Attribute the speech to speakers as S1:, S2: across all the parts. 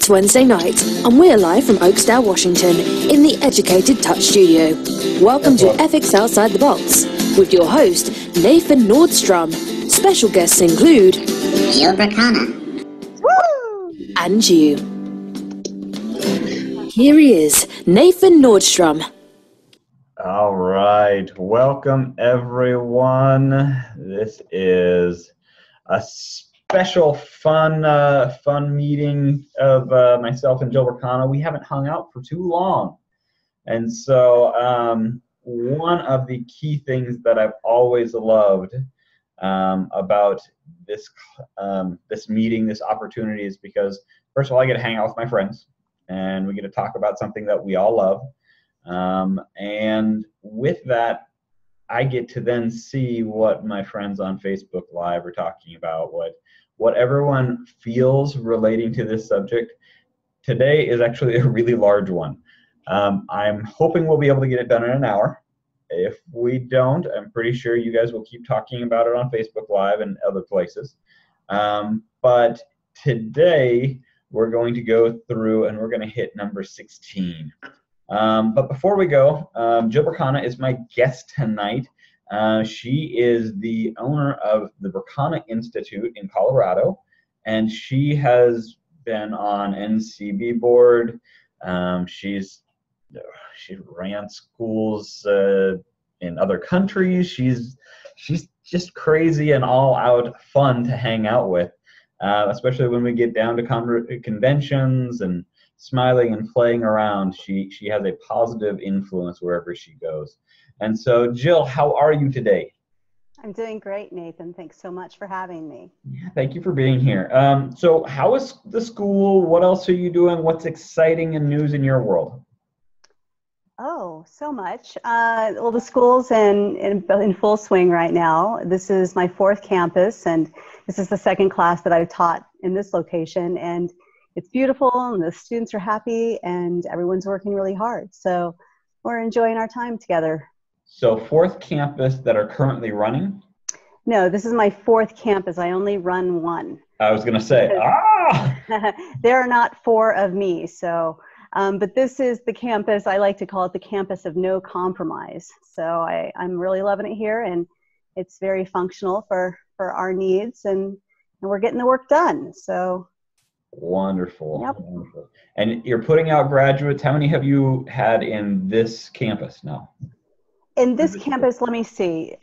S1: It's Wednesday night, and we're live from Oakdale, Washington, in the Educated Touch studio. Welcome to Ethics Outside the Box, with your host, Nathan Nordstrom. Special guests include
S2: Jill Bracana.
S1: Woo! And you. Here he is, Nathan Nordstrom.
S3: All right, welcome everyone. This is a special fun meeting of myself and Jill Bracana. We haven't hung out for too long, and so one of the key things that I've always loved about this meeting, this opportunity, is because first of all, I get to hang out with my friends, and we get to talk about something that we all love. And with that, I get to then see what my friends on Facebook Live are talking about, what everyone feels relating to this subject. Today is actually a really large one. I'm hoping we'll be able to get it done in an hour. If we don't, I'm pretty sure you guys will keep talking about it on Facebook Live and other places. But today we're going to go through and we're going to hit number 16. But before we go, Jill Bracana is my guest tonight. She is the owner of the Bracana Institute in Colorado, and she has been on NCB board. She ran schools in other countries. She's just crazy and all out fun to hang out with, especially when we get down to conventions and smiling and playing around. She has a positive influence wherever she goes. And so, Jill, how are you today?
S4: I'm doing great, Nathan. Thanks so much for having me.
S3: Yeah, thank you for being here. So how is the school? What else are you doing? What's exciting and news in your world?
S4: Oh, so much. Well, the school's in full swing right now. This is my 4th campus, and this is the 2nd class that I've taught in this location. And it's beautiful, and the students are happy, and everyone's working really hard. So we're enjoying our time together.
S3: So 4th campus that are currently running?
S4: No, this is my 4th campus. I only run one.
S3: I was going to say,
S4: There are not 4 of me. So, but this is the campus, I like to call it the campus of no compromise. So I'm really loving it here, and it's very functional for our needs, and we're getting the work done. So.
S3: Wonderful.
S4: Yep.
S3: Wonderful. And you're putting out graduates. How many have you had in this campus now?
S4: In this campus, let me see.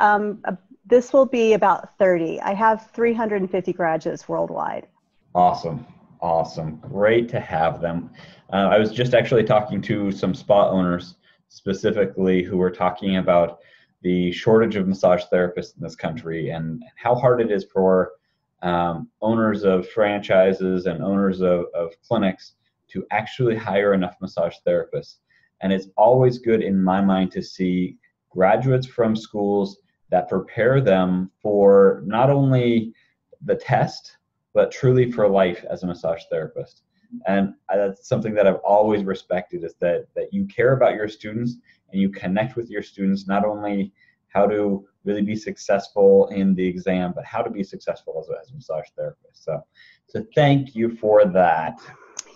S4: This will be about 30. I have 350 graduates worldwide.
S3: Awesome. Awesome. Great to have them. I was just actually talking to some spa owners specifically who were talking about the shortage of massage therapists in this country and how hard it is for owners of franchises and owners of clinics to actually hire enough massage therapists. And it's always good in my mind to see graduates from schools that prepare them for not only the test, but truly for life as a massage therapist. And that's something that I've always respected, is that you care about your students and you connect with your students, not only how to really be successful in the exam, but how to be successful as a massage therapist. So thank you for that.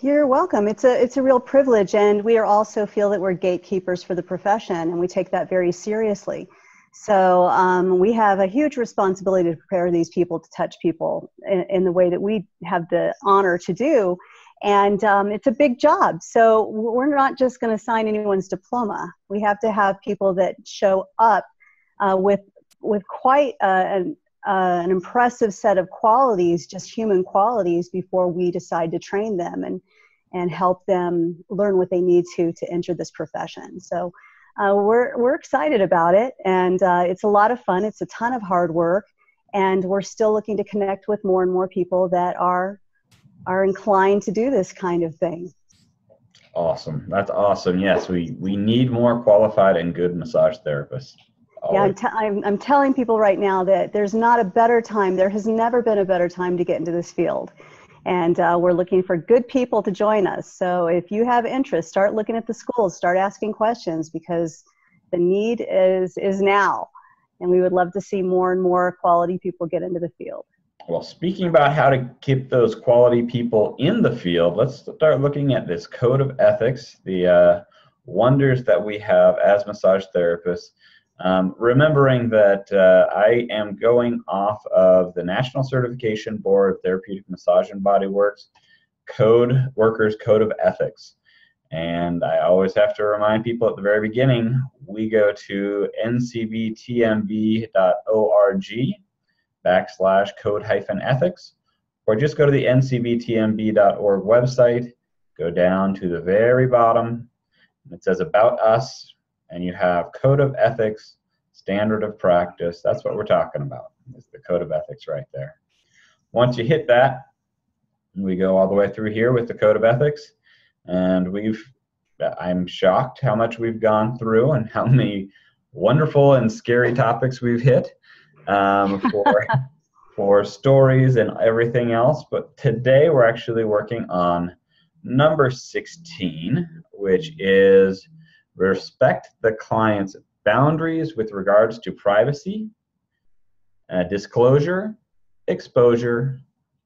S4: You're welcome. It's a real privilege, and we also feel that we're gatekeepers for the profession, and we take that very seriously. So we have a huge responsibility to prepare these people to touch people in the way that we have the honor to do. And it's a big job. So we're not just going to sign anyone's diploma. We have to have people that show up with quite an impressive set of qualities, just human qualities, before we decide to train them and help them learn what they need to enter this profession. So we're excited about it, and it's a lot of fun. It's a ton of hard work, and we're still looking to connect with more and more people that are inclined to do this kind of thing.
S3: Awesome. That's awesome. Yes, we need more qualified and good massage therapists.
S4: Yeah, I'm telling people right now that there's not a better time. There has never been a better time to get into this field. And we're looking for good people to join us. So if you have interest, start looking at the schools, start asking questions, because the need is now. And we would love to see more and more quality people get into the field.
S3: Well, speaking about how to keep those quality people in the field, let's start looking at this code of ethics, the wonders that we have as massage therapists. Remembering that I am going off of the National Certification Board Therapeutic Massage and Bodyworks Workers Code of Ethics. And I always have to remind people at the very beginning, we go to ncbtmb.org/code-ethics, or just go to the ncbtmb.org website, go down to the very bottom, and it says About Us, and you have Code of Ethics, Standard of Practice. That's what we're talking about. It's the Code of Ethics right there. Once you hit that, we go all the way through here with the Code of Ethics, and I'm shocked how much we've gone through and how many wonderful and scary topics we've hit for stories and everything else. But today we're actually working on number 16, which is respect the client's boundaries with regards to privacy, disclosure, exposure,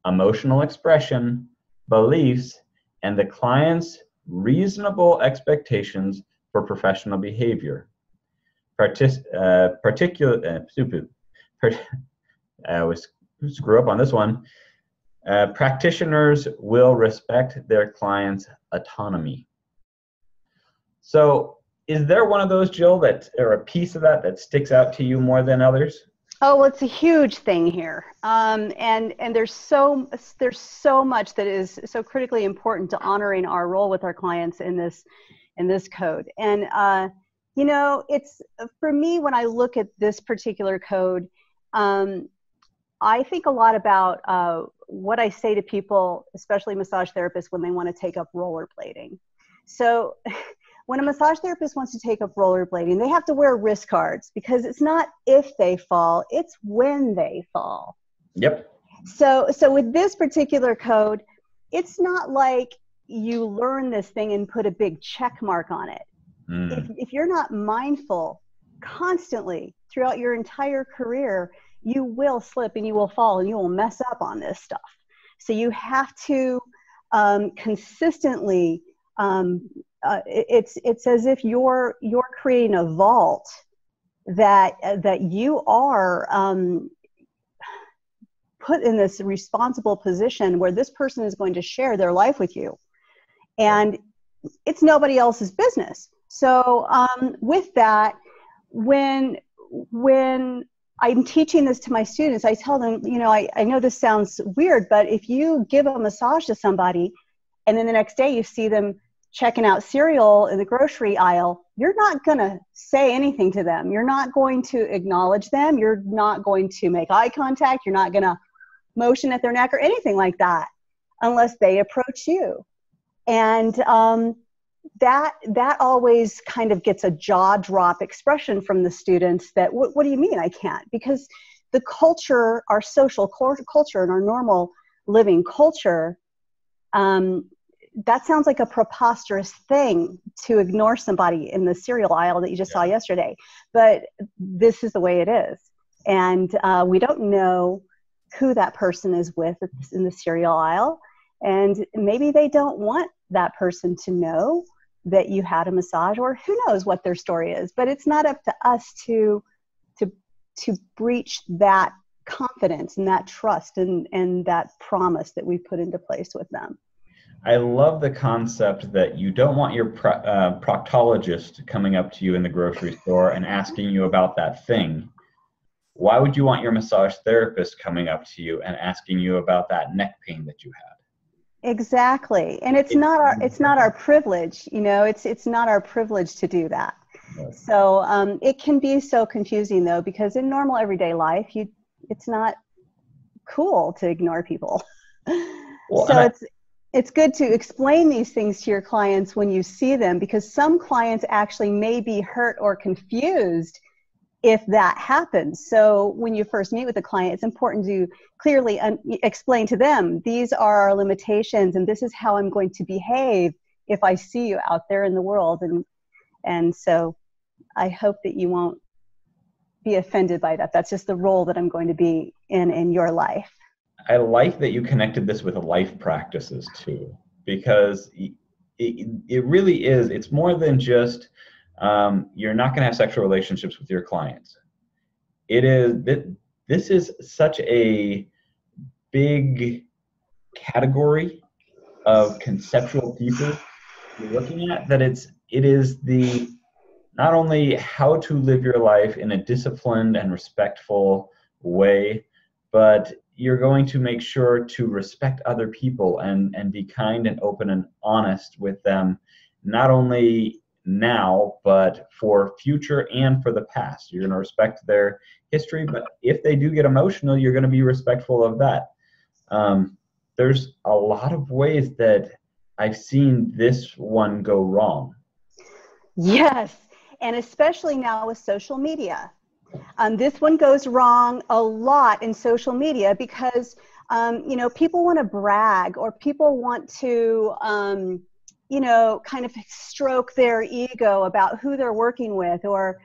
S3: emotional expression, beliefs, and the client's reasonable expectations for professional behavior. I always screw up on this one. Practitioners will respect their client's autonomy. So is there one of those, Jill, or a piece of that sticks out to you more than others?
S4: Oh, well, it's a huge thing here, and there's so much that is so critically important to honoring our role with our clients in this code. And you know, it's, for me, when I look at this particular code, I think a lot about what I say to people, especially massage therapists, when they want to take up rollerblading. So when a massage therapist wants to take up rollerblading, they have to wear wrist guards, because it's not if they fall, it's when they fall.
S3: Yep.
S4: So with this particular code, it's not like you learn this thing and put a big check mark on it. If you're not mindful constantly throughout your entire career, you will slip and you will fall and you will mess up on this stuff. So you have to consistently, it's as if you're creating a vault that you are put in this responsible position where this person is going to share their life with you, and it's nobody else's business. So with that, when I'm teaching this to my students, I tell them, you know, I know this sounds weird, but if you give a massage to somebody and then the next day you see them checking out cereal in the grocery aisle, you're not going to say anything to them. You're not going to acknowledge them. You're not going to make eye contact. You're not going to motion at their neck or anything like that unless they approach you. And that always kind of gets a jaw drop expression from the students that, what do you mean I can't? Because the culture, our social culture and our normal living culture, that sounds like a preposterous thing to ignore somebody in the cereal aisle that you just saw yesterday. But this is the way it is. And we don't know who that person is with in the cereal aisle. And maybe they don't want that person to know that you had a massage, or who knows what their story is. But it's not up to us to breach that confidence and that trust and that promise that we put into place with them.
S3: I love the concept that you don't want your proctologist coming up to you in the grocery store and asking you about that thing. Why would you want your massage therapist coming up to you and asking you about that neck pain that you had?
S4: Exactly. And it's not our privilege, you know, it's not our privilege to do that. Right. So it can be so confusing though, because in normal everyday life, it's not cool to ignore people. Well, so it's good to explain these things to your clients when you see them, because some clients actually may be hurt or confused if that happens. So when you first meet with a client, it's important to clearly explain to them, these are our limitations and this is how I'm going to behave if I see you out there in the world. And so I hope that you won't be offended by that. That's just the role that I'm going to be in your life.
S3: I like that you connected this with life practices too, because it really is, it's more than just, you're not going to have sexual relationships with your clients. This is such a big category of conceptual pieces you're looking at, that it is the not only how to live your life in a disciplined and respectful way, but you're going to make sure to respect other people and be kind and open and honest with them, not only now, but for future and for the past. You're going to respect their history, but if they do get emotional, you're going to be respectful of that. There's a lot of ways that I've seen this one go wrong.
S4: Yes, and especially now with social media. This one goes wrong a lot in social media because, people want to brag, or people want to, kind of stroke their ego about who they're working with, or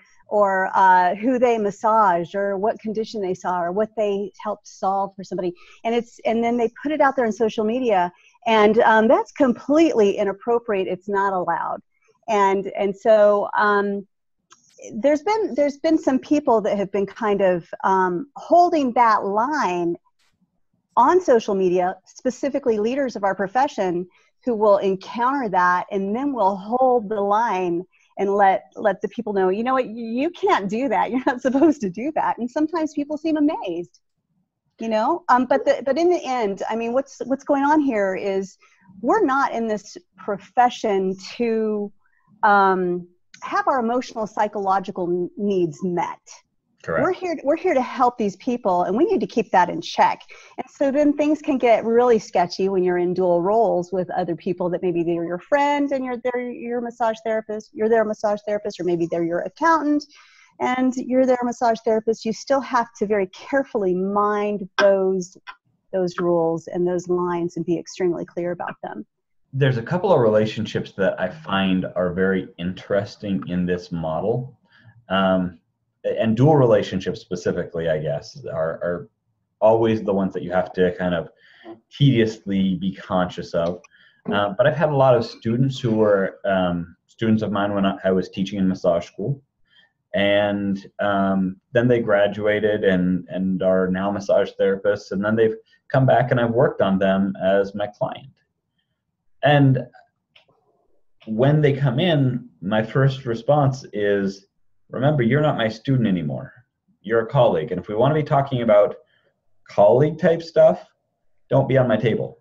S4: who they massaged, or what condition they saw, or what they helped solve for somebody. And then they put it out there on social media, and that's completely inappropriate. It's not allowed. And so there's been some people that have been kind of holding that line on social media, specifically leaders of our profession, who will encounter that and then will hold the line and let the people know, you know what, you can't do that. You're not supposed to do that. And sometimes people seem amazed, but in the end, I mean, what's going on here is we're not in this profession to have our emotional, psychological needs met.
S3: Correct.
S4: We're here to help these people, and we need to keep that in check. And so then things can get really sketchy when you're in dual roles with other people that maybe they're your friend and you're your massage therapist. You're their massage therapist, or maybe they're your accountant and you're their massage therapist. You still have to very carefully mind those rules and those lines and be extremely clear about them.
S3: There's a couple of relationships that I find are very interesting in this model. And dual relationships specifically, I guess, are always the ones that you have to kind of tediously be conscious of. But I've had a lot of students who were students of mine when I was teaching in massage school. And then they graduated and are now massage therapists. And then they've come back and I've worked on them as my client. And when they come in, my first response is, remember, you're not my student anymore. You're a colleague. And if we want to be talking about colleague type stuff, don't be on my table.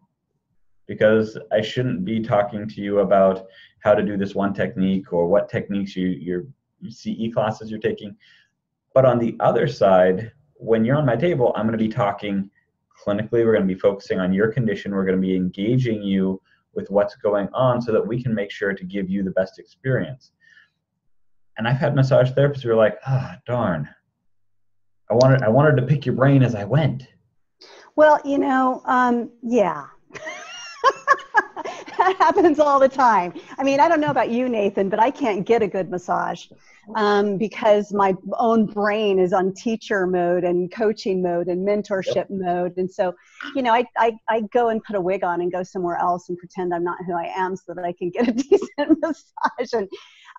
S3: Because I shouldn't be talking to you about how to do this one technique or what techniques your CE classes you're taking. But on the other side, when you're on my table, I'm going to be talking clinically. We're going to be focusing on your condition. We're going to be engaging you with what's going on so that we can make sure to give you the best experience. And I've had massage therapists who are like, darn, I wanted to pick your brain as I went.
S4: Well, yeah. That happens all the time. I mean, I don't know about you, Nathan, but I can't get a good massage because my own brain is on teacher mode and coaching mode and mentorship mode. And so, I go and put a wig on and go somewhere else and pretend I'm not who I am so that I can get a decent massage.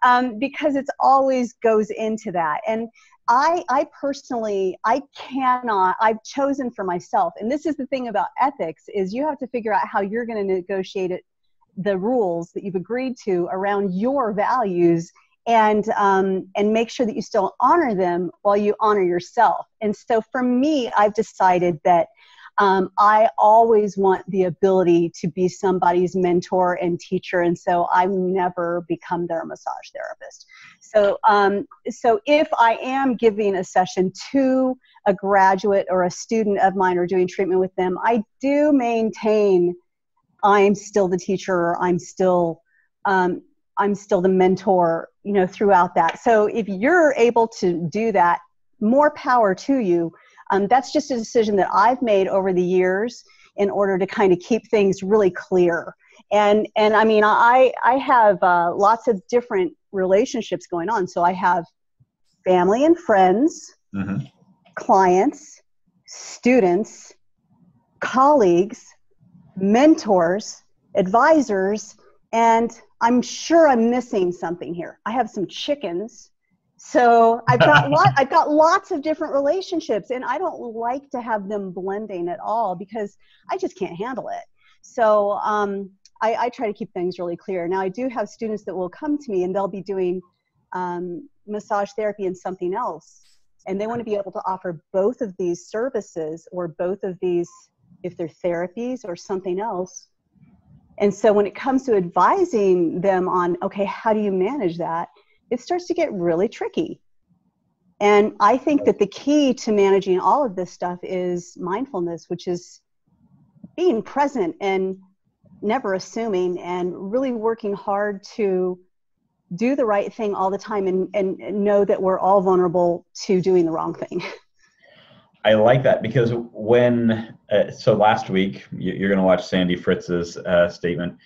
S4: And because it always goes into that. And I personally, I've chosen for myself, and this is the thing about ethics, is you have to figure out how you're going to negotiate the rules that you've agreed to around your values, and make sure that you still honor them while you honor yourself. And so for me, I've decided that I always want the ability to be somebody's mentor and teacher, and so I've never become their massage therapist. So, so if I am giving a session to a graduate or a student of mine or doing treatment with them, I do maintain I'm still the teacher, or I'm still the mentor, throughout that. So if you're able to do that, more power to you. That's just a decision that I've made over the years in order to kind of keep things really clear. And I mean, I have lots of different relationships going on. So I have family and friends, clients, students, colleagues, mentors, advisors, and I'm sure I'm missing something here. I have some chickens. So I've got lots of different relationships, and I don't like to have them blending at all because I just can't handle it. So I try to keep things really clear. Now, I do have students that will come to me and they'll be doing massage therapy and something else. And they want to be able to offer both of these services or both of these, if they're therapies or something else. And so when it comes to advising them on, okay, how do you manage that? It starts to get really tricky. And I think that the key to managing all of this stuff is mindfulness, which is being present and never assuming and really working hard to do the right thing all the time and know that we're all vulnerable to doing the wrong thing.
S3: I like that because when, so last week, you're going to watch Sandy Fritz's statement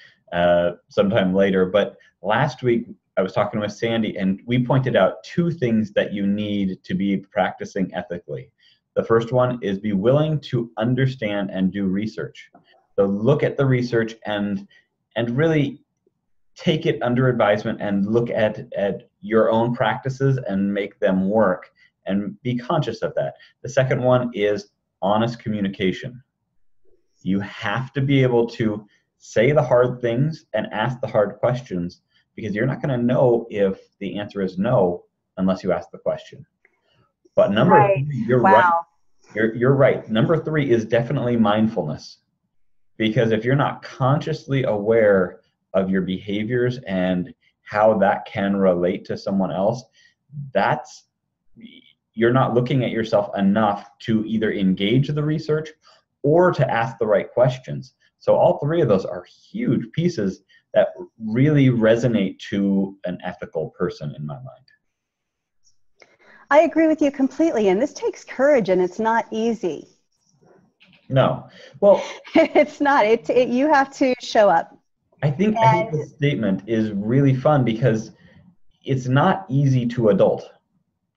S3: sometime later, but last week I was talking with Sandy and we pointed out two things that you need to be practicing ethically. The first one is be willing to understand and do research. So look at the research and really take it under advisement and look at your own practices and make them work and be conscious of that. The second one is honest communication. You have to be able to say the hard things and ask the hard questions because you're not going to know if the answer is no unless you ask the question. But number three, you're right. You're right. Number three is definitely mindfulness. Because if you're not consciously aware of your behaviors and how that can relate to someone else, you're not looking at yourself enough to either engage the research or to ask the right questions. So all three of those are huge pieces that really resonate to an ethical person in my mind.
S4: I agree with you completely, and this takes courage, and it's not easy.
S3: No. Well,
S4: it's not. You have to show up.
S3: I think the statement is really fun because it's not easy to adult.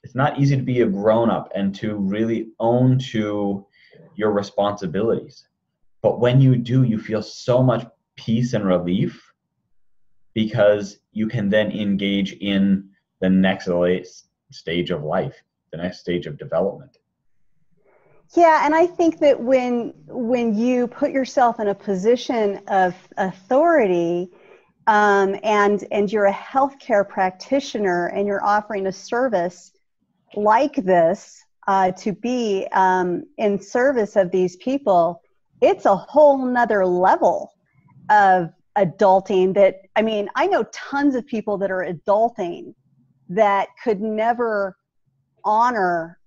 S3: It's not easy to be a grown-up and to really own to your responsibilities. But when you do, you feel so much peace and relief because you can then engage in the next stage of life, the next stage of development.
S4: Yeah, and I think that when you put yourself in a position of authority, and you're a healthcare practitioner and you're offering a service like this to be in service of these people, it's a whole nother level of adulting that, I mean, I know tons of people that are adulting that could never honor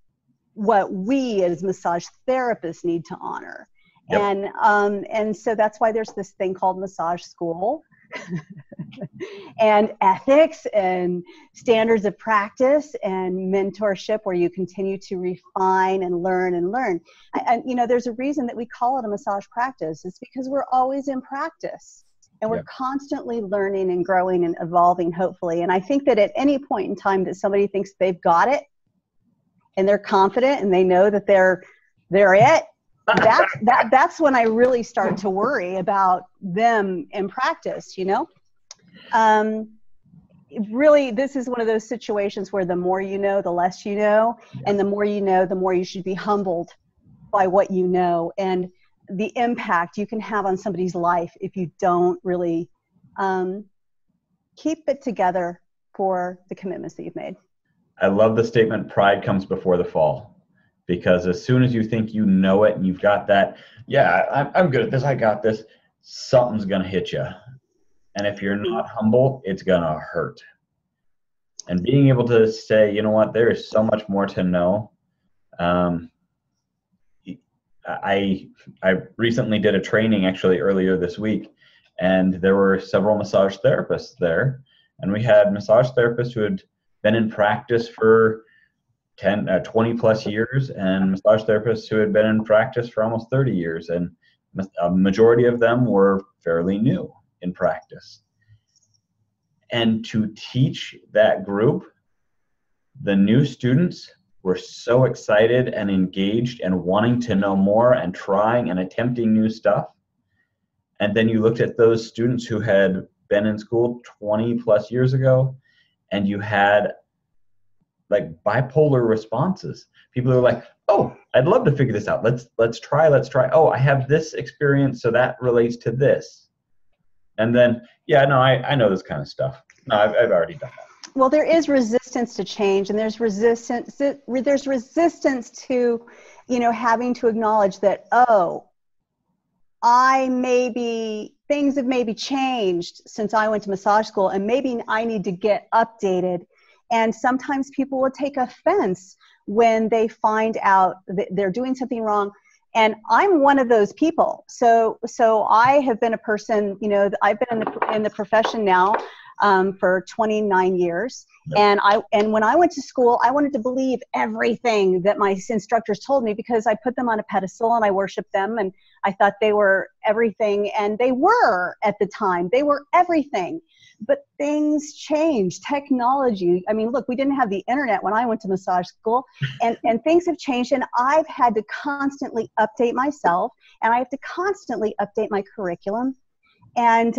S4: what we as massage therapists need to honor. Yep. And so that's why there's this thing called massage school and ethics and standards of practice and mentorship where you continue to refine and learn and learn. And you know, there's a reason that we call it a massage practice. It's because we're always in practice and we're constantly learning and growing and evolving, hopefully. And I think that at any point in time that somebody thinks they've got it, and they're confident and they know that they're it, that's when I really start to worry about them in practice, you know? Really, this is one of those situations where the more you know, the less you know, and the more you know, the more you should be humbled by what you know and the impact you can have on somebody's life if you don't really keep it together for the commitments that you've made.
S3: I love the statement, pride comes before the fall, because as soon as you think you know it and you've got that, I'm good at this, I got this, something's going to hit you. And if you're not humble, it's going to hurt. And being able to say, you know what, there is so much more to know. I recently did a training actually earlier this week, and there were several massage therapists there. And we had massage therapists who had been in practice for 20 plus years, and massage therapists who had been in practice for almost 30 years. And a majority of them were fairly new in practice. And to teach that group, the new students, were so excited and engaged and wanting to know more and trying and attempting new stuff. And then you looked at those students who had been in school 20 plus years ago, and you had like bipolar responses. People are like, oh, I'd love to figure this out. Let's try. Oh, I have this experience, so that relates to this. And then, yeah, no, I know this kind of stuff. No, I've already done that.
S4: Well, there is resistance to change, and there's resistance to, having to acknowledge that, oh, things have maybe changed since I went to massage school, and maybe I need to get updated. And sometimes people will take offense when they find out that they're doing something wrong. And I'm one of those people. So I have been a person, I've been in the profession now for 29 years. Yep. And when I went to school, I wanted to believe everything that my instructors told me, because I put them on a pedestal and I worshiped them, and I thought they were everything, and they were at the time. They were everything. But things change. Technology. I mean, look, we didn't have the internet when I went to massage school, and things have changed, and I've had to constantly update myself, and I have to constantly update my curriculum. And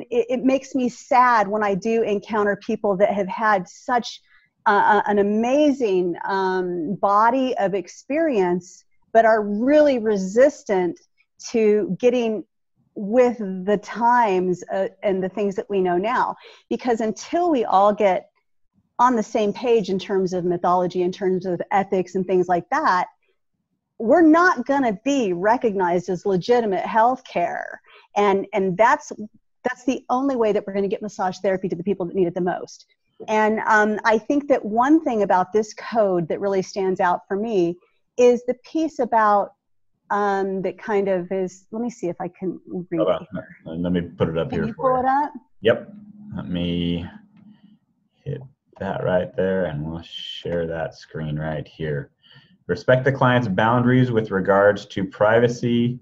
S4: it makes me sad when I do encounter people that have had such an amazing body of experience, but are really resistant to getting with the times and the things that we know now. Because until we all get on the same page in terms of mythology, in terms of ethics and things like that, we're not going to be recognized as legitimate healthcare. And that's the only way that we're going to get massage therapy to the people that need it the most. And I think that one thing about this code that really stands out for me is the piece about that kind of is, let me see if I can read it here.
S3: Let me put it up here for you.
S4: Can you pull it up?
S3: Yep. Let me hit that right there, and we'll share that screen right here. Respect the client's boundaries with regards to privacy,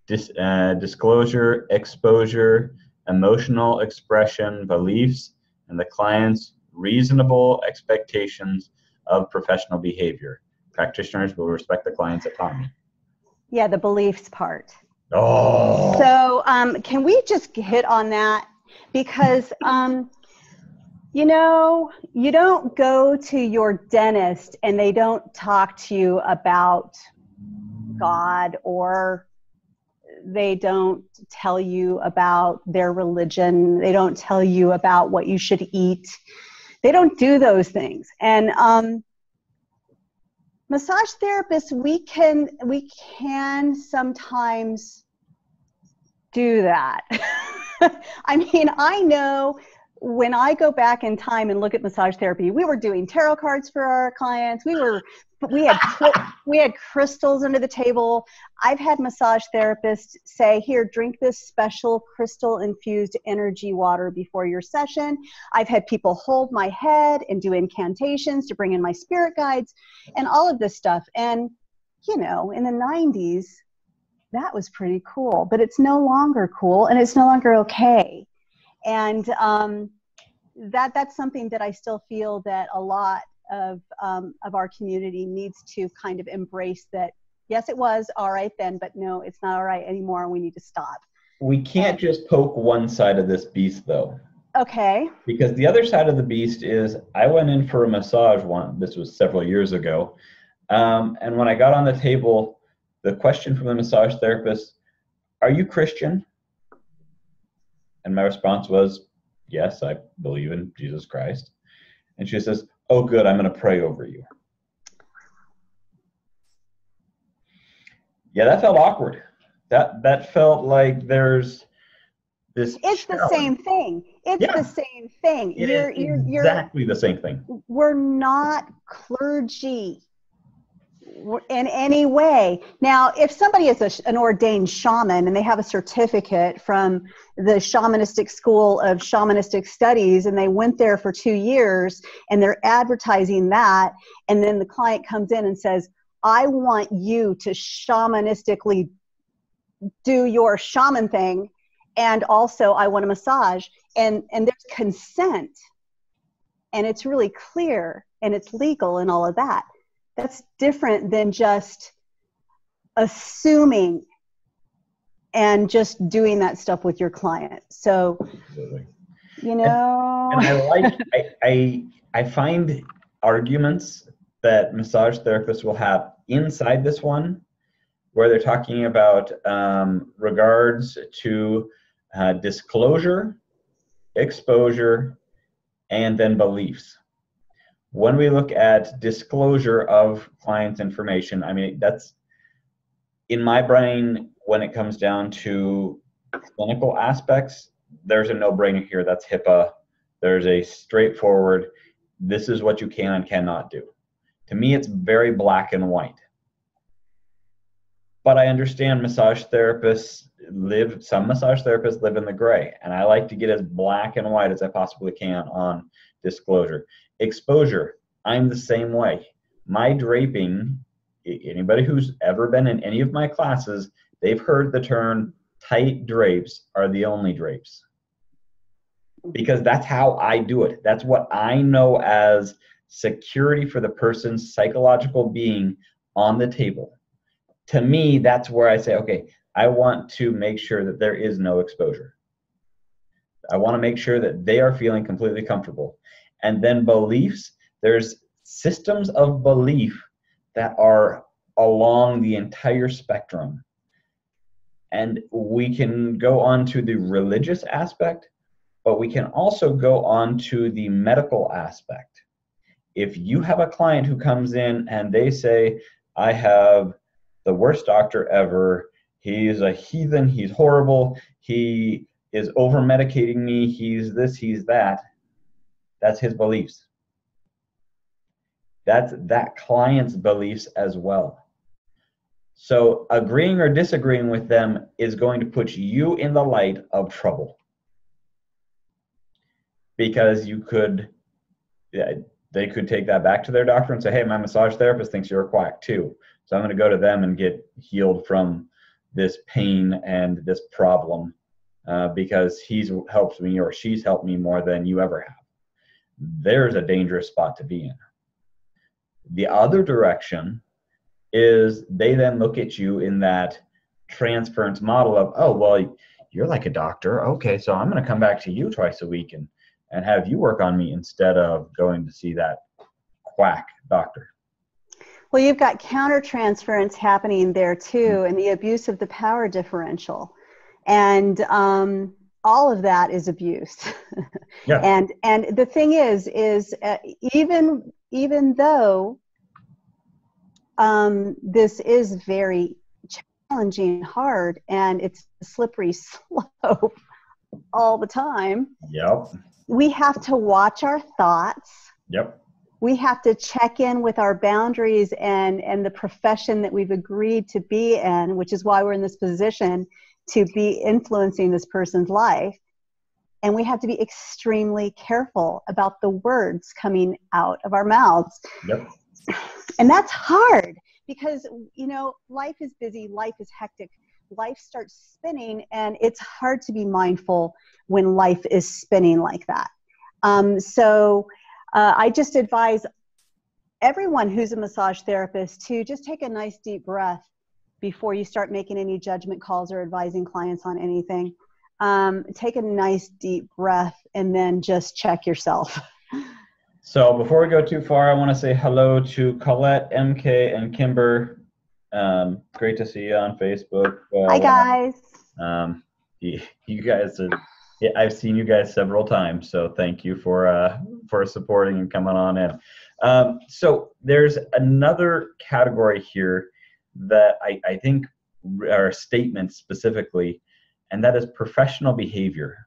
S3: disclosure, exposure, emotional expression, beliefs, and the client's reasonable expectations of professional behavior. Practitioners will respect the client's autonomy.
S4: Yeah, the beliefs part.
S3: Oh.
S4: So can we just hit on that? Because, you don't go to your dentist and they don't talk to you about God, or they don't tell you about their religion. They don't tell you about what you should eat. They don't do those things. And massage therapists, we can sometimes do that. I mean, I know when I go back in time and look at massage therapy, we were doing tarot cards for our clients. We had crystals under the table. I've had massage therapists say, here, drink this special crystal infused energy water before your session. I've had people hold my head and do incantations to bring in my spirit guides and all of this stuff. And, in the 90s, that was pretty cool, but it's no longer cool, and it's no longer okay. And that's something that I still feel that a lot of our community needs to kind of embrace, that yes, it was all right then, but no, it's not all right anymore, and we need to stop.
S3: We can't just poke one side of this beast, though.
S4: Okay.
S3: Because the other side of the beast is, I went in for a massage this was several years ago, and when I got on the table, the question from the massage therapist, are you Christian? And my response was, yes, I believe in Jesus Christ. And she says, oh, good, I'm going to pray over you. Yeah, that felt awkward. That felt like there's this
S4: It's challenge. The same thing. It's the same thing.
S3: You're exactly the same thing.
S4: We're not clergy in any way. Now, if somebody is an ordained shaman and they have a certificate from the shamanistic school of shamanistic studies, and they went there for 2 years and they're advertising that, and then the client comes in and says, I want you to shamanistically do your shaman thing, and also I want a massage, and there's consent, and it's really clear, and it's legal and all of that. That's different than just assuming and just doing that stuff with your client. So,
S3: Absolutely.
S4: you know.
S3: And I find arguments that massage therapists will have inside this one where they're talking about regards to disclosure, exposure, and then beliefs. When we look at disclosure of clients' information, I mean, that's in my brain when it comes down to clinical aspects, there's a no-brainer here. That's HIPAA. There's a straightforward, this is what you can and cannot do. To me, it's very black and white. But I understand some massage therapists live in the gray, and I like to get as black and white as I possibly can on disclosure. Exposure, I'm the same way. My draping, anybody who's ever been in any of my classes, they've heard the term tight drapes are the only drapes. Because that's how I do it. That's what I know as security for the person's psychological being on the table. To me, that's where I say, okay, I want to make sure that there is no exposure. I want to make sure that they are feeling completely comfortable. And then beliefs, there's systems of belief that are along the entire spectrum. And we can go on to the religious aspect, but we can also go on to the medical aspect. If you have a client who comes in and they say, I have the worst doctor ever, he's a heathen, he's horrible, he is over-medicating me, he's this, he's that, that's his beliefs. That's that client's beliefs as well. So agreeing or disagreeing with them is going to put you in the light of trouble. Because you could, they could take that back to their doctor and say, hey, my massage therapist thinks you're a quack too. So I'm going to go to them and get healed from this pain and this problem because he's helped me or she's helped me more than you ever have. There's a dangerous spot to be in. The other direction is they then look at you in that transference model of, oh, well, you're like a doctor. Okay, so I'm going to come back to you twice a week and have you work on me instead of going to see that quack doctor.
S4: Well, you've got countertransference happening there too, and the abuse of the power differential. And all of that is abuse.
S3: Yeah.
S4: And the thing is even though this is very challenging, hard, and it's a slippery slope all the time.
S3: Yep.
S4: We have to watch our thoughts.
S3: Yep.
S4: We have to check in with our boundaries and the profession that we've agreed to be in, which is why we're in this position to be influencing this person's life. And we have to be extremely careful about the words coming out of our mouths.
S3: Yep.
S4: And that's hard because, you know, life is busy, life is hectic, life starts spinning, and it's hard to be mindful when life is spinning like that. So I just advise everyone who's a massage therapist to just take a nice deep breath before you start making any judgment calls or advising clients on anything. Take a nice deep breath and then just check yourself.
S3: So before we go too far, I want to say hello to Colette, MK, and Kimber. Great to see you on Facebook.
S4: Hi, guys.
S3: You guys are, I've seen you guys several times, so thank you for supporting and coming on in. So there's another category here that I think are statements specifically, and that is professional behavior.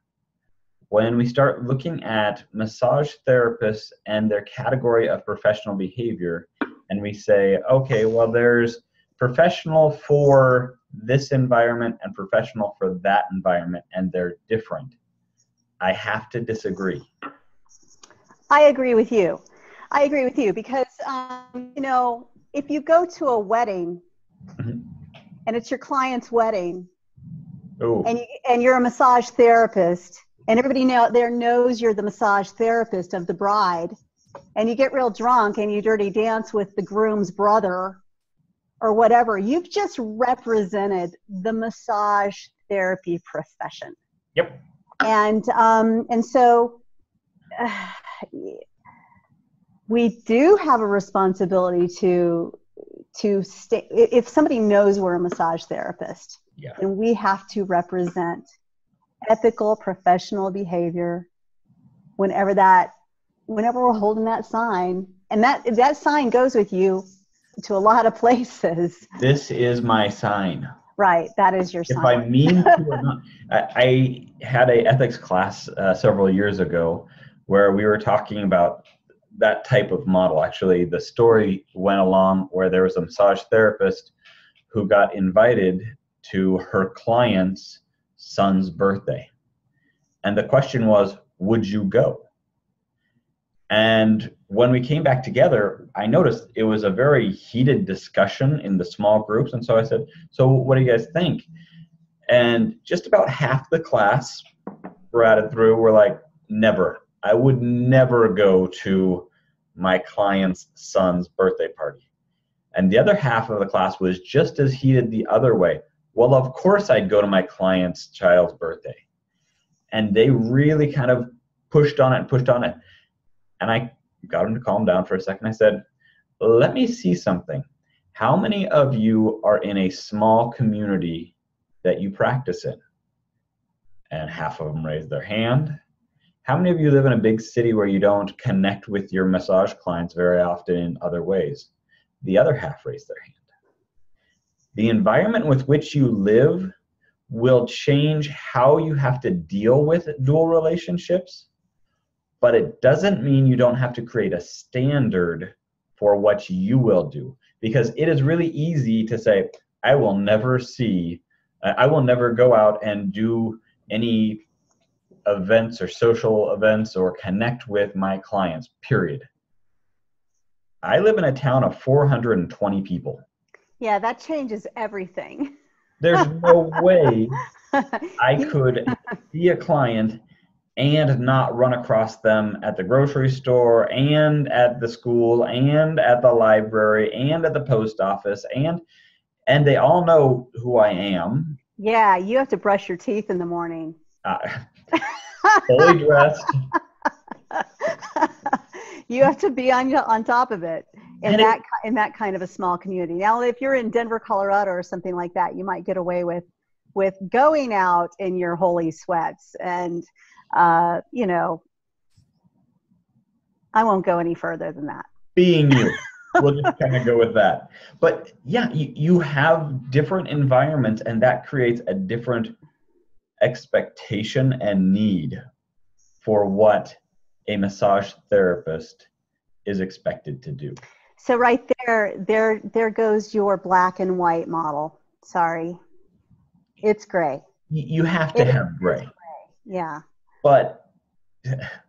S3: When we start looking at massage therapists and their category of professional behavior, and we say, okay, well, there's professional for this environment and professional for that environment, and they're different. I have to disagree.
S4: I agree with you. I agree with you because, you know, if you go to a wedding and it's your client's wedding, and you're a massage therapist, and everybody out there knows you're the massage therapist of the bride, and you get real drunk and you dirty dance with the groom's brother or whatever, you've just represented the massage therapy profession.
S3: Yep.
S4: And so we do have a responsibility to stay. If somebody knows we're a massage therapist,
S3: Yeah.
S4: then we have to represent ethical professional behavior whenever we're holding that sign. And that sign goes with you to a lot of places.
S3: This is my sign.
S4: Right, that is your sign.
S3: If I mean to or not. I had an ethics class several years ago where we were talking about that type of model. Actually, the story went along where there was a massage therapist who got invited to her client's son's birthday. And the question was, would you go? And when we came back together, I noticed it was a very heated discussion in the small groups. And so I said, so what do you guys think? And just about half the class ratted through were like, never. I would never go to my client's son's birthday party. And the other half of the class was just as heated the other way. Well, of course I'd go to my client's child's birthday. And they really kind of pushed on it. And I got them to calm down for a second. I said, let me see something. How many of you are in a small community that you practice in? And half of them raised their hand. How many of you live in a big city where you don't connect with your massage clients very often in other ways? The other half raised their hand. The environment with which you live will change how you have to deal with dual relationships, but it doesn't mean you don't have to create a standard for what you will do, because it is really easy to say, I will never go out and do any events or social events or connect with my clients, period. I live in a town of 420 people.
S4: Yeah, that changes everything.
S3: There's no way I could see a client and not run across them at the grocery store and at the school and at the library and at the post office, and they all know who I am.
S4: Yeah, you have to brush your teeth in the morning.
S3: Fully dressed.
S4: You have to be on top of it in that kind of a small community. Now, if you're in Denver, Colorado or something like that, you might get away with going out in your holy sweats. And, I won't go any further than that.
S3: Being you. We'll just kind of go with that. But yeah, you have different environments, and that creates a different expectation and need for what a massage therapist is expected to do.
S4: So right there goes your black and white model. Sorry. It's gray.
S3: You have to have gray.
S4: Yeah.
S3: But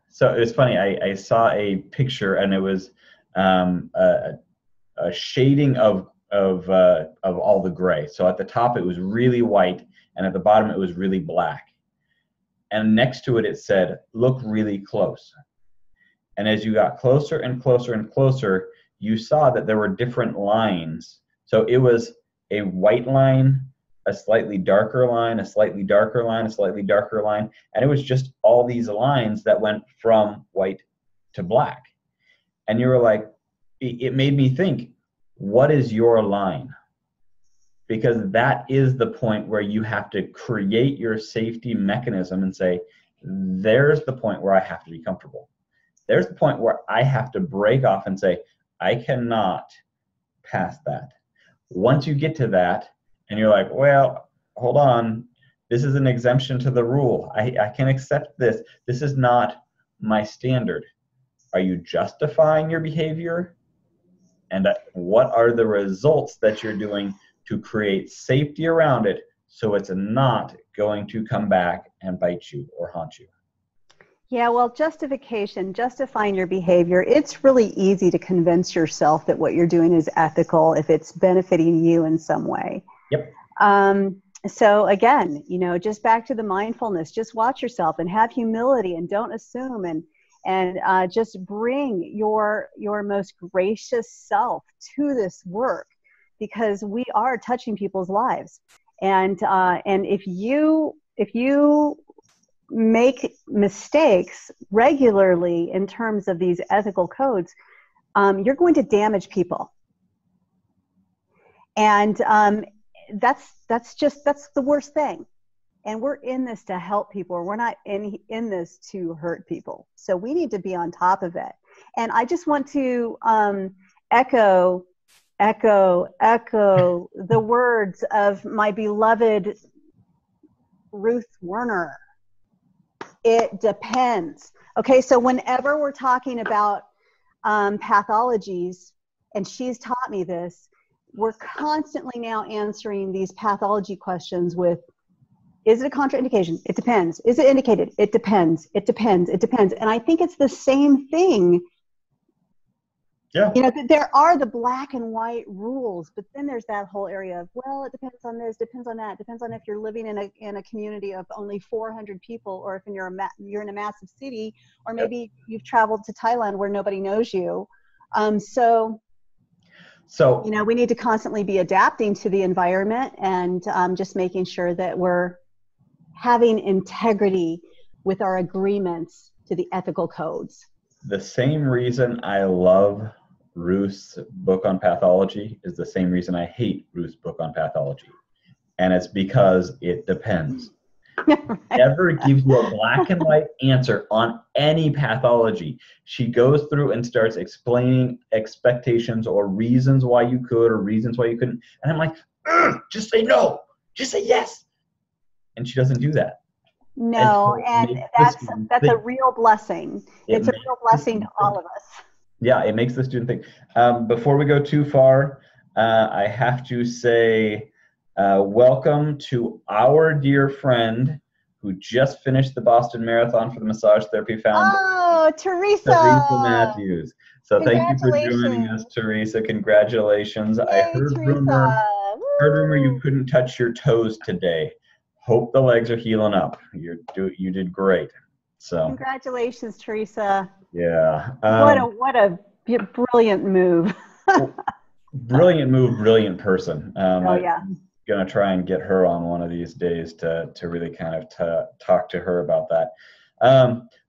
S3: so it's funny, I saw a picture, and it was a shading of all the gray. So at the top it was really white, and at the bottom it was really black. And next to it, it said, look really close. And as you got closer and closer and closer, you saw that there were different lines. So it was a white line, a slightly darker line, a slightly darker line, a slightly darker line. And it was just all these lines that went from white to black. And you were like, it made me think, what is your line? Because that is the point where you have to create your safety mechanism and say, there's the point where I have to be comfortable. There's the point where I have to break off and say, I cannot pass that. Once you get to that, and you're like, well, hold on, this is an exemption to the rule. I can accept this. This is not my standard. Are you justifying your behavior? And what are the results that you're doing to create safety around it so it's not going to come back and bite you or haunt you?
S4: Yeah, well, justifying your behavior, it's really easy to convince yourself that what you're doing is ethical if it's benefiting you in some way.
S3: Yep.
S4: So again, just back to the mindfulness, just watch yourself and have humility and don't assume and just bring your most gracious self to this work, because we are touching people's lives. And if you make mistakes regularly in terms of these ethical codes, you're going to damage people. And that's the worst thing. And we're in this to help people. We're not in this to hurt people. So we need to be on top of it. And I just want to echo the words of my beloved Ruth Werner. It depends. Okay, so whenever we're talking about pathologies, and she's taught me this, we're constantly now answering these pathology questions with, is it a contraindication? It depends. Is it indicated? It depends. It depends. It depends. And I think it's the same thing.
S3: Yeah.
S4: You know, there are the black and white rules, but then there's that whole area of, well, it depends on this, depends on that, depends on if you're living in a community of only 400 people, or if you're in a massive city, or maybe you've traveled to Thailand where nobody knows you. So, you know, we need to constantly be adapting to the environment, and just making sure that we're having integrity with our agreements to the ethical codes.
S3: The same reason I love Ruth's book on pathology is the same reason I hate Ruth's book on pathology. And it's because it depends. Right. Never gives you a black and white answer on any pathology. She goes through and starts explaining expectations or reasons why you could or reasons why you couldn't. And I'm like, just say no, just say yes. And she doesn't do that.
S4: No, and that's a real blessing. It's a real blessing to all of us.
S3: Yeah, it makes the student think. Before we go too far, I have to say welcome to our dear friend who just finished the Boston Marathon for the Massage Therapy Foundation.
S4: Oh, Theresa
S3: Matthews. So thank you for joining us, Theresa. Congratulations.
S4: Yay,
S3: I heard rumor you couldn't touch your toes today. Hope the legs are healing up. You did great. So
S4: congratulations, Theresa.
S3: Yeah.
S4: What a brilliant move.
S3: Brilliant move, brilliant person.
S4: Yeah.
S3: I'm gonna try and get her on one of these days to really kind of talk to her about that.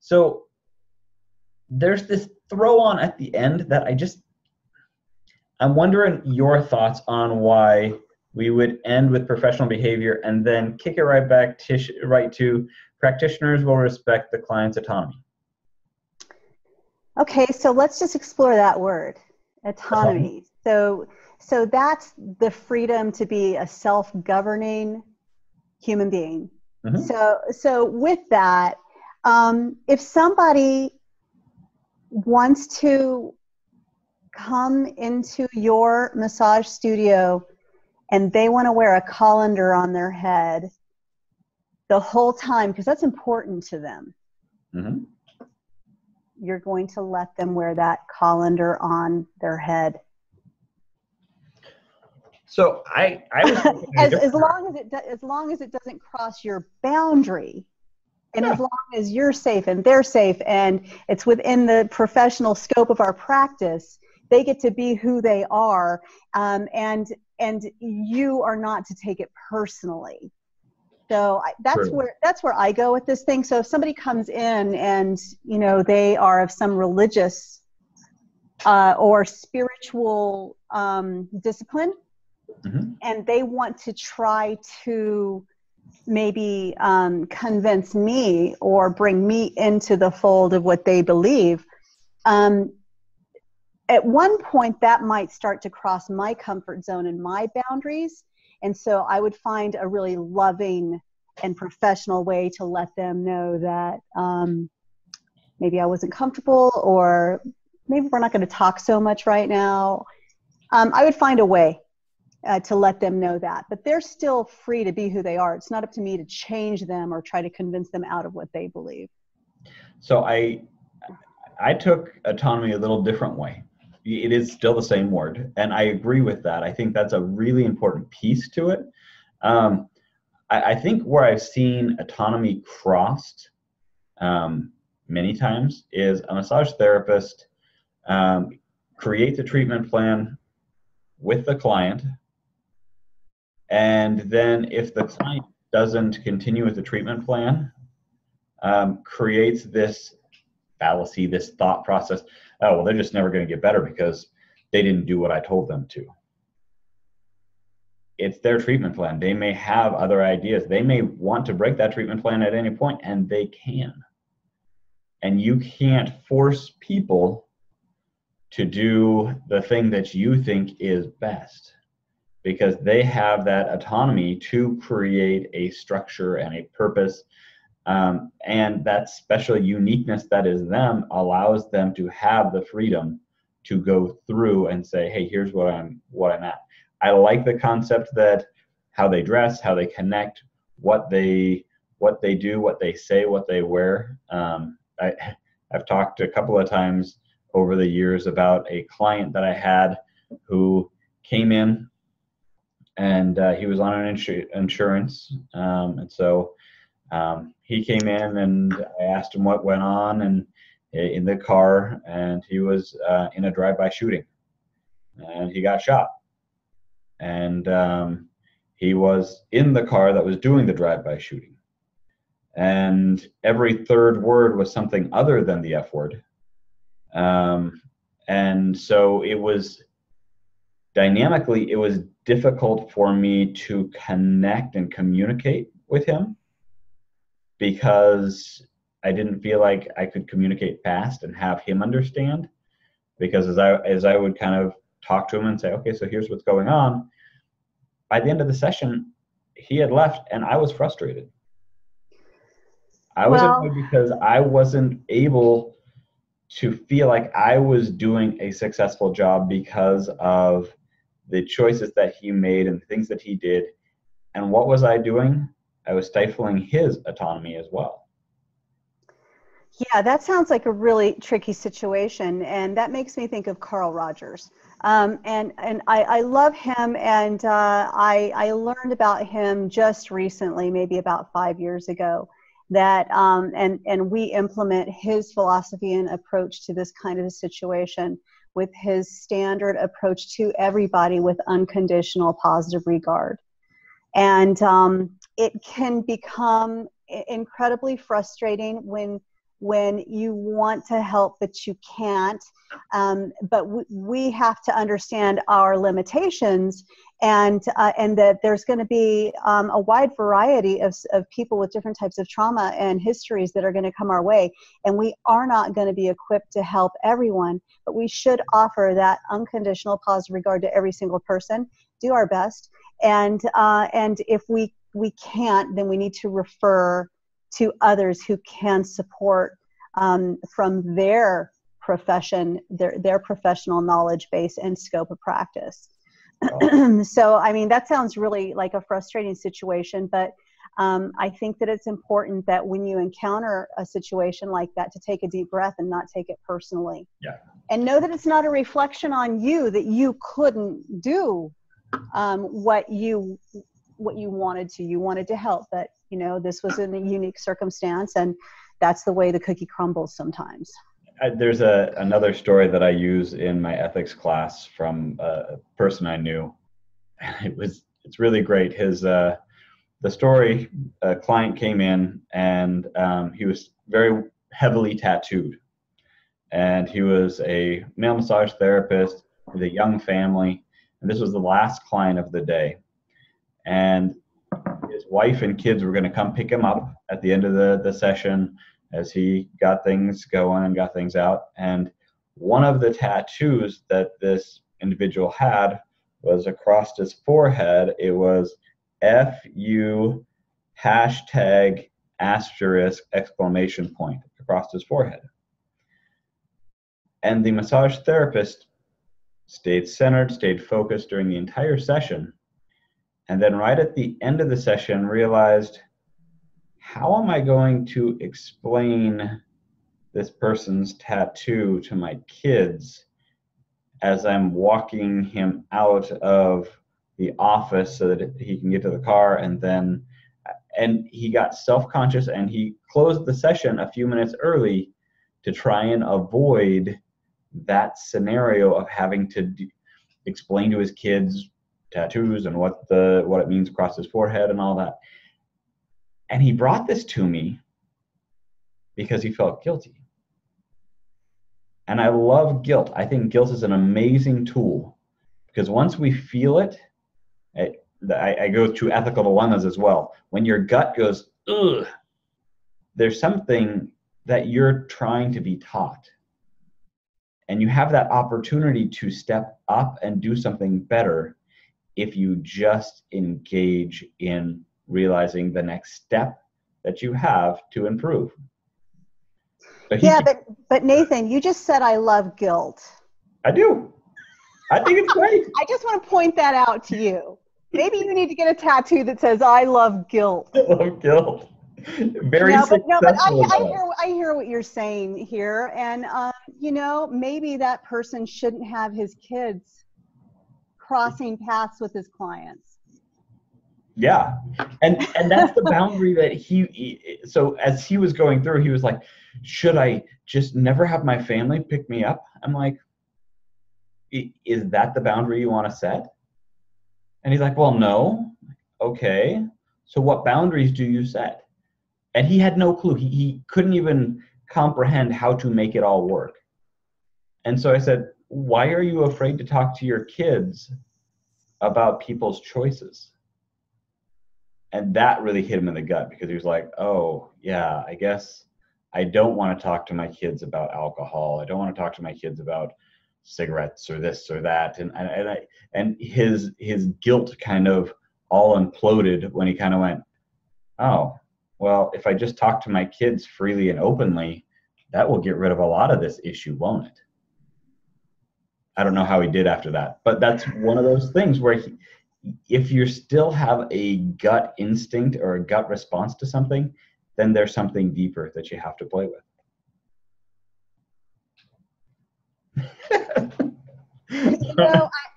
S3: So there's this throw on at the end that I'm wondering your thoughts on why we would end with professional behavior and then kick it right back right to practitioners will respect the client's autonomy.
S4: Okay, so let's just explore that word, autonomy. So that's the freedom to be a self-governing human being. Mm-hmm. So with that, if somebody wants to come into your massage studio and they want to wear a colander on their head the whole time, because that's important to them, mm-hmm. you're going to let them wear that colander on their head.
S3: So I was
S4: as long as it doesn't cross your boundary, and as long as you're safe and they're safe, and it's within the professional scope of our practice, they get to be who they are, and you are not to take it personally. So that's where I go with this thing. So if somebody comes in and they are of some religious or spiritual discipline, mm-hmm. and they want to try to maybe convince me or bring me into the fold of what they believe, at one point that might start to cross my comfort zone and my boundaries. And so I would find a really loving and professional way to let them know that maybe I wasn't comfortable, or maybe we're not going to talk so much right now. I would find a way to let them know that. But they're still free to be who they are. It's not up to me to change them or try to convince them out of what they believe.
S3: So I took autonomy a little different way. It is still the same word, and I agree with that. I think that's a really important piece to it. I think where I've seen autonomy crossed many times is a massage therapist creates a treatment plan with the client, and then if the client doesn't continue with the treatment plan, creates this fallacy, this thought process, oh, well, they're just never going to get better because they didn't do what I told them to. It's their treatment plan. They may have other ideas. They may want to break that treatment plan at any point, and they can. And you can't force people to do the thing that you think is best, because they have that autonomy to create a structure and a purpose. And that special uniqueness that is them allows them to have the freedom to go through and say, hey, here's what I'm at. I like the concept that how they dress, how they connect, what they do, what they say, what they wear. I've talked a couple of times over the years about a client that I had who came in, and he was on an insurance, and so he came in, and I asked him what went on, and in the car, and he was in a drive-by shooting, and he got shot. And he was in the car that was doing the drive-by shooting. And every third word was something other than the F word. And so it was dynamically, it was difficult for me to connect and communicate with him, because I didn't feel like I could communicate fast and have him understand. Because as I would kind of talk to him and say, okay, so here's what's going on, by the end of the session, he had left, and I was frustrated. I was annoyed because I wasn't able to feel like I was doing a successful job because of the choices that he made and the things that he did. And what was I doing? I was stifling his autonomy as well.
S4: Yeah, that sounds like a really tricky situation, and that makes me think of Carl Rogers. And I love him, and I learned about him just recently, maybe about 5 years ago, that and we implement his philosophy and approach to this kind of a situation with his standard approach to everybody with unconditional positive regard. And it can become incredibly frustrating when you want to help but you can't, but we have to understand our limitations, and that there's going to be a wide variety of people with different types of trauma and histories that are going to come our way, and we are not going to be equipped to help everyone, but we should offer that unconditional positive regard to every single person, do our best, and if we can't, then we need to refer to others who can support from their profession, their professional knowledge base and scope of practice. So, I mean, that sounds really like a frustrating situation, but I think that it's important that when you encounter a situation like that, to take a deep breath and not take it personally.
S3: Yeah.
S4: And know that it's not a reflection on you that you couldn't do what you wanted to. You wanted to help, but you know, this was in a unique circumstance, and that's the way the cookie crumbles sometimes.
S3: There's another story that I use in my ethics class from a person I knew. It's really great. The story, a client came in, and he was very heavily tattooed, and he was a male massage therapist with a young family, and this was the last client of the day. And his wife and kids were going to come pick him up at the end of the session as he got things going and got things out. And one of the tattoos that this individual had was across his forehead. It was FU hashtag asterisk exclamation point across his forehead. And the massage therapist stayed centered, stayed focused during the entire session. And then right at the end of the session realized, how am I going to explain this person's tattoo to my kids as I'm walking him out of the office so that he can get to the car, and then and he got self-conscious, and he closed the session a few minutes early to try and avoid that scenario of having to explain to his kids tattoos and what it means across his forehead and all that. And he brought this to me because he felt guilty. And I love guilt. I think guilt is an amazing tool, because once we feel it, I go through ethical dilemmas as well. When your gut goes, ugh, there's something that you're trying to be taught. And you have that opportunity to step up and do something better if you just engage in realizing the next step that you have to improve.
S4: But Nathan, you just said I love guilt.
S3: I do. I think it's great.
S4: I just want to point that out to you. Maybe you need to get a tattoo that says I love guilt.
S3: I love guilt. Very successful.
S4: But I hear what you're saying here, and maybe that person shouldn't have his kids crossing paths with his clients.
S3: Yeah, and that's the boundary that so as he was going through, he was like, should I just never have my family pick me up? I'm like, is that the boundary you want to set? And he's like, well, no. Okay, so what boundaries do you set? And he had no clue. He couldn't even comprehend how to make it all work. And so I said, why are you afraid to talk to your kids about people's choices? And that really hit him in the gut, because he was like, oh, yeah, I guess I don't want to talk to my kids about alcohol. I don't want to talk to my kids about cigarettes or this or that. And his guilt kind of all imploded when he kind of went, oh, well, if I just talk to my kids freely and openly, that will get rid of a lot of this issue, won't it? I don't know how he did after that, but that's one of those things where if you still have a gut instinct or a gut response to something, then there's something deeper that you have to play with.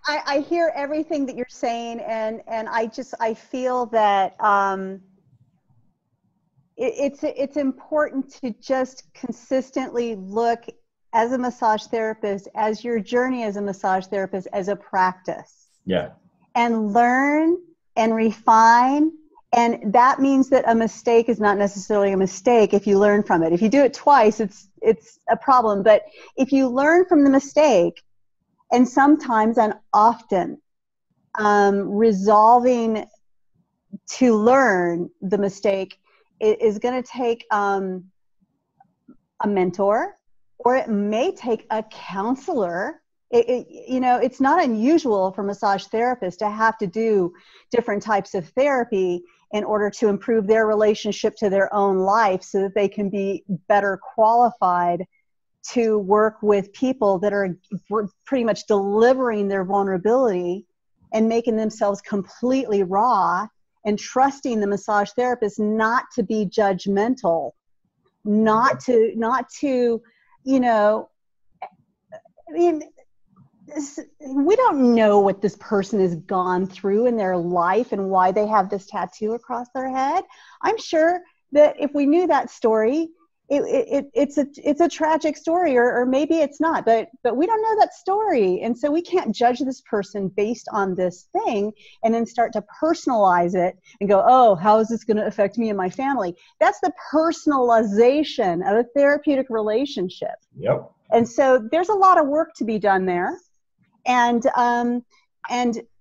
S4: I hear everything that you're saying, and I feel that it's important to just consistently look as a massage therapist, as your journey as a massage therapist, as a practice.
S3: Yeah.
S4: And learn and refine. And that means that a mistake is not necessarily a mistake if you learn from it. If you do it twice, it's a problem. But if you learn from the mistake, and sometimes and often resolving to learn the mistake is going to take a mentor, or it may take a counselor. It's not unusual for massage therapists to have to do different types of therapy in order to improve their relationship to their own life, so that they can be better qualified to work with people that are pretty much delivering their vulnerability and making themselves completely raw, and trusting the massage therapist not to be judgmental, not to we don't know what this person has gone through in their life and why they have this tattoo across their head. I'm sure that if we knew that story, it's a tragic story, or maybe it's not, but we don't know that story. And so we can't judge this person based on this thing and then start to personalize it and go, oh, how is this going to affect me and my family? That's the personalization of a therapeutic relationship.
S3: Yep.
S4: And so there's a lot of work to be done there. And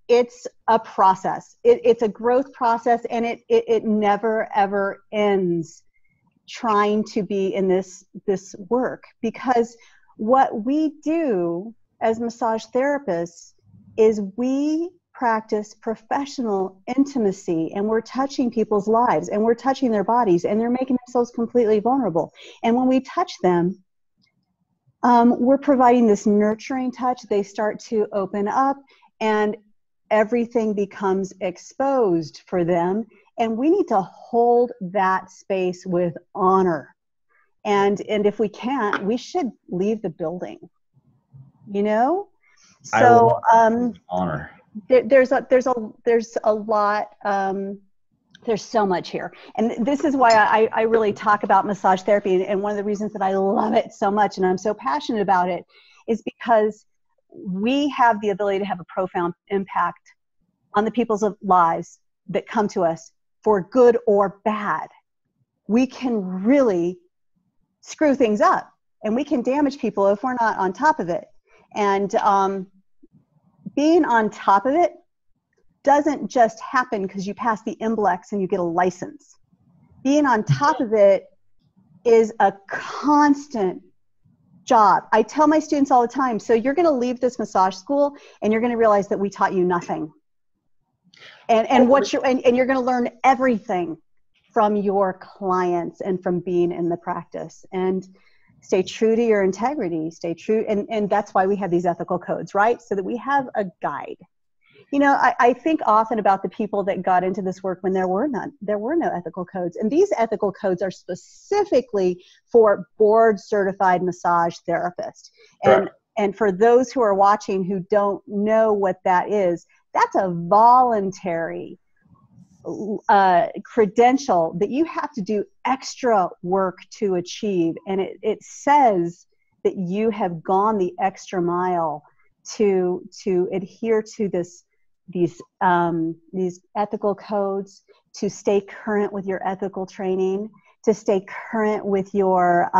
S4: it's a process. It's a growth process, and it never, ever ends trying to be in this work, because what we do as massage therapists is we practice professional intimacy, and we're touching people's lives, and we're touching their bodies, and they're making themselves completely vulnerable. And when we touch them, we're providing this nurturing touch. They start to open up, and everything becomes exposed for them. And we need to hold that space with honor. And if we can't, we should leave the building. So
S3: honor.
S4: There's a lot There's so much here. And this is why I really talk about massage therapy. And one of the reasons that I love it so much and I'm so passionate about it is because we have the ability to have a profound impact on the people's lives that come to us for good or bad. We can really screw things up and we can damage people if we're not on top of it. And being on top of it doesn't just happen because you pass the NBLEX and you get a license. Being on top of it is a constant job. I tell my students all the time, so you're going to leave this massage school and you're going to realize that we taught you nothing. And you're going to learn everything from your clients and from being in the practice. And stay true to your integrity, stay true. And that's why we have these ethical codes, right? So that we have a guide. You know, I think often about the people that got into this work when there were no ethical codes. And these ethical codes are specifically for board certified massage therapists. And for those who are watching who don't know what that is, that's a voluntary credential that you have to do extra work to achieve. And it says that you have gone the extra mile to adhere to these ethical codes, to stay current with your ethical training, to stay current with your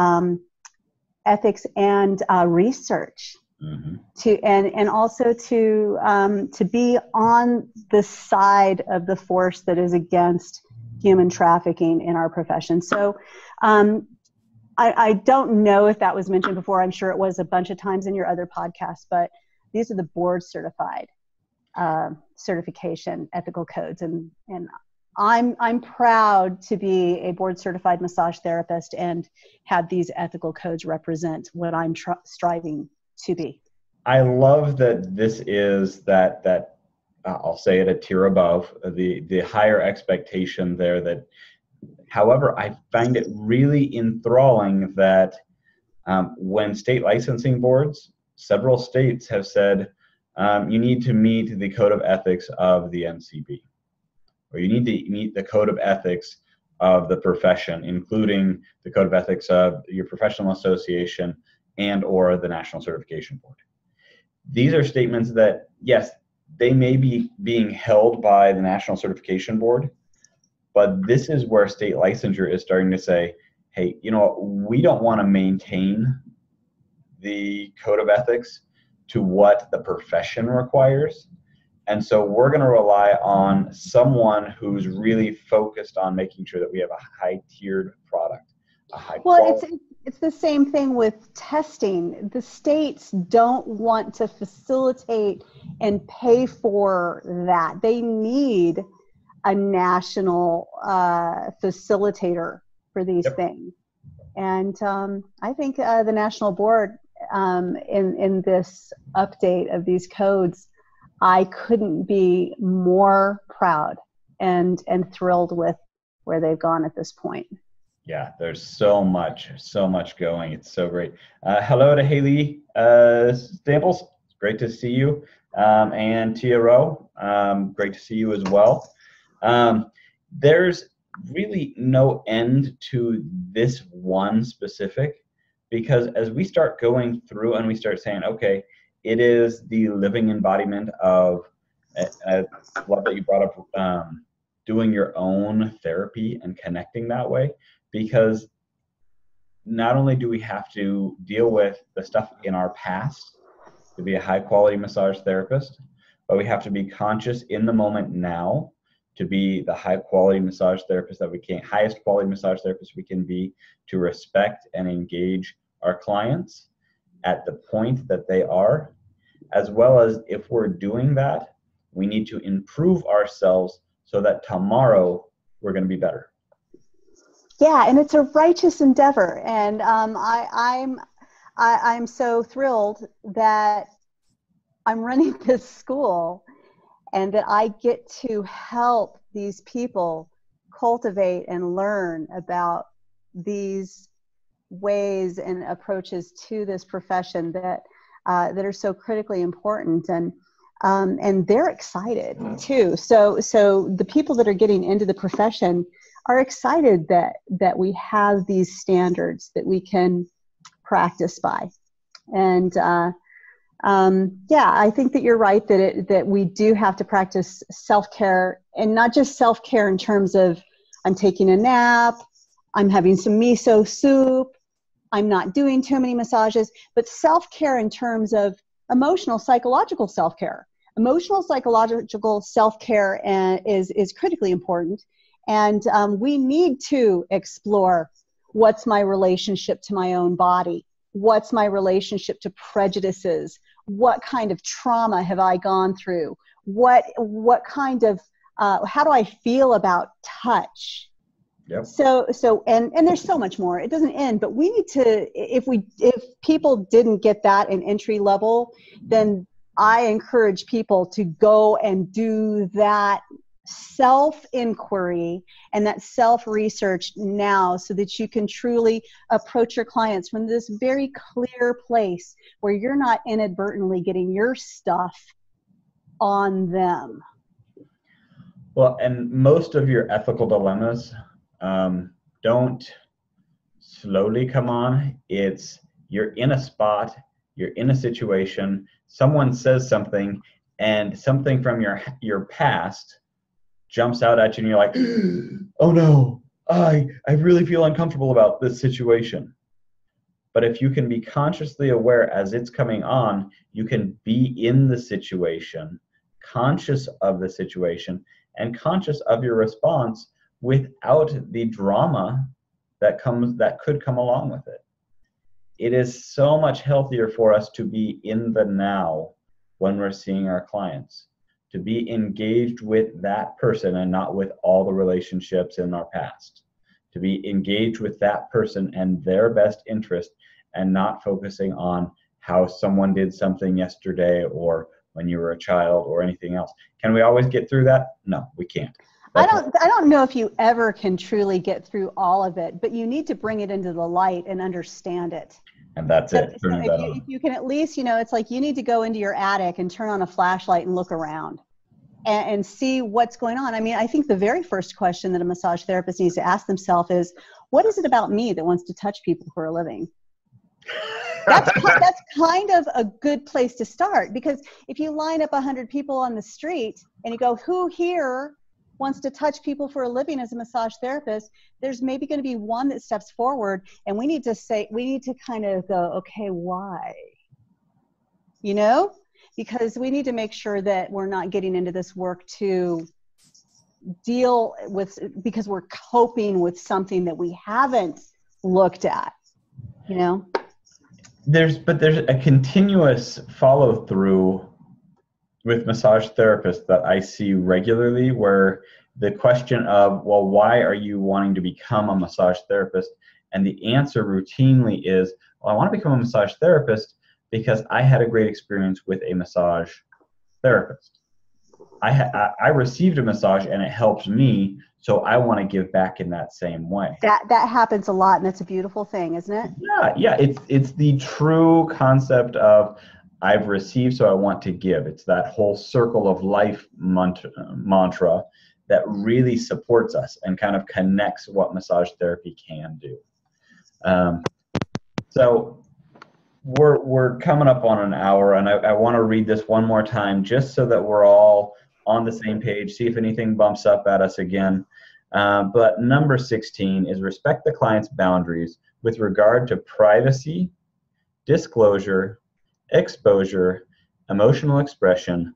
S4: ethics and research, and also to be on the side of the force that is against human trafficking in our profession. So I don't know if that was mentioned before. I'm sure it was a bunch of times in your other podcasts, but these are the board certified certification ethical codes, and I'm proud to be a board certified massage therapist and have these ethical codes represent what I'm striving to be.
S3: I love that this is that I'll say it a tier above the higher expectation there. That, however, I find it really enthralling that when state licensing boards, several states have said, you need to meet the code of ethics of the NCB, or you need to meet the code of ethics of the profession, including the code of ethics of your professional association and or the National Certification Board. These are statements that, yes, they may be being held by the National Certification Board, but this is where state licensure is starting to say, hey, you know, we don't want to maintain the code of ethics to what the profession requires. And so we're going to rely on someone who's really focused on making sure that we have a high-tiered product, a high quality.
S4: It's the same thing with testing. The states don't want to facilitate and pay for that. They need a national facilitator for these things. And I think the national board in this update of these codes, I couldn't be more proud and thrilled with where they've gone at this point.
S3: Yeah, there's so much going. It's so great. Hello to Haley Staples. It's great to see you. And Tia Rowe, great to see you as well. There's really no end to this one specific, because as we start going through and we start saying, okay, it is the living embodiment of, I love that you brought up doing your own therapy and connecting that way, because not only do we have to deal with the stuff in our past to be a high quality massage therapist, but we have to be conscious in the moment now to be the high quality massage therapist that we can, highest quality massage therapist we can be, to respect and engage our clients at the point that they are, as well as if we're doing that, we need to improve ourselves so that tomorrow we're going to be better.
S4: Yeah, and it's a righteous endeavor, and I'm so thrilled that I'm running this school and that I get to help these people cultivate and learn about these ways and approaches to this profession that are so critically important. And And they're excited too. So the people that are getting into the profession are excited that we have these standards that we can practice by. And I think that you're right that we do have to practice self-care, and not just self-care in terms of I'm taking a nap, I'm having some miso soup, I'm not doing too many massages, but self-care in terms of emotional, psychological self-care. Emotional, psychological self-care is critically important. And we need to explore what's my relationship to my own body, what's my relationship to prejudices, what kind of trauma have I gone through, what kind of, how do I feel about touch?
S3: Yep.
S4: So and there's so much more. It doesn't end, but we need to, if people didn't get that in entry level, then I encourage people to go and do that self-inquiry and that self-research now, so that you can truly approach your clients from this very clear place where you're not inadvertently getting your stuff on them.
S3: Well, and most of your ethical dilemmas don't slowly come on. It's you're in a spot, you're in a situation, someone says something, and something from your past jumps out at you, and you're like, oh no, I really feel uncomfortable about this situation. But if you can be consciously aware as it's coming on, you can be in the situation, conscious of the situation, and conscious of your response without the drama that could come along with it. It is so much healthier for us to be in the now when we're seeing our clients, to be engaged with that person and not with all the relationships in our past, to be engaged with that person and their best interest, and not focusing on how someone did something yesterday or when you were a child or anything else. Can we always get through that? No, we can't.
S4: I don't know if you ever can truly get through all of it, but you need to bring it into the light and understand it.
S3: And that's it.
S4: So if you can at least, it's like you need to go into your attic and turn on a flashlight and look around and see what's going on. I mean, I think the very first question that a massage therapist needs to ask themselves is, what is it about me that wants to touch people for a living? That's kind of a good place to start, because if you line up 100 people on the street and you go, who here wants to touch people for a living as a massage therapist, there's maybe going to be one that steps forward, and we need to kind of go, okay, why? Because we need to make sure that we're not getting into this work to deal with, because we're coping with something that we haven't looked at,
S3: There's a continuous follow through with massage therapists that I see regularly, where the question of, well, why are you wanting to become a massage therapist? And the answer routinely is, well, I want to become a massage therapist because I had a great experience with a massage therapist. I received a massage and it helped me, so I want to give back in that same way.
S4: That happens a lot, and that's a beautiful thing, isn't it?
S3: Yeah. It's the true concept of I've received, so I want to give. It's that whole circle of life mantra that really supports us and kind of connects what massage therapy can do. So we're coming up on an hour, and I want to read this one more time just so that we're all on the same page, see if anything bumps up at us again. But number 16 is respect the client's boundaries with regard to privacy, disclosure, exposure, emotional expression,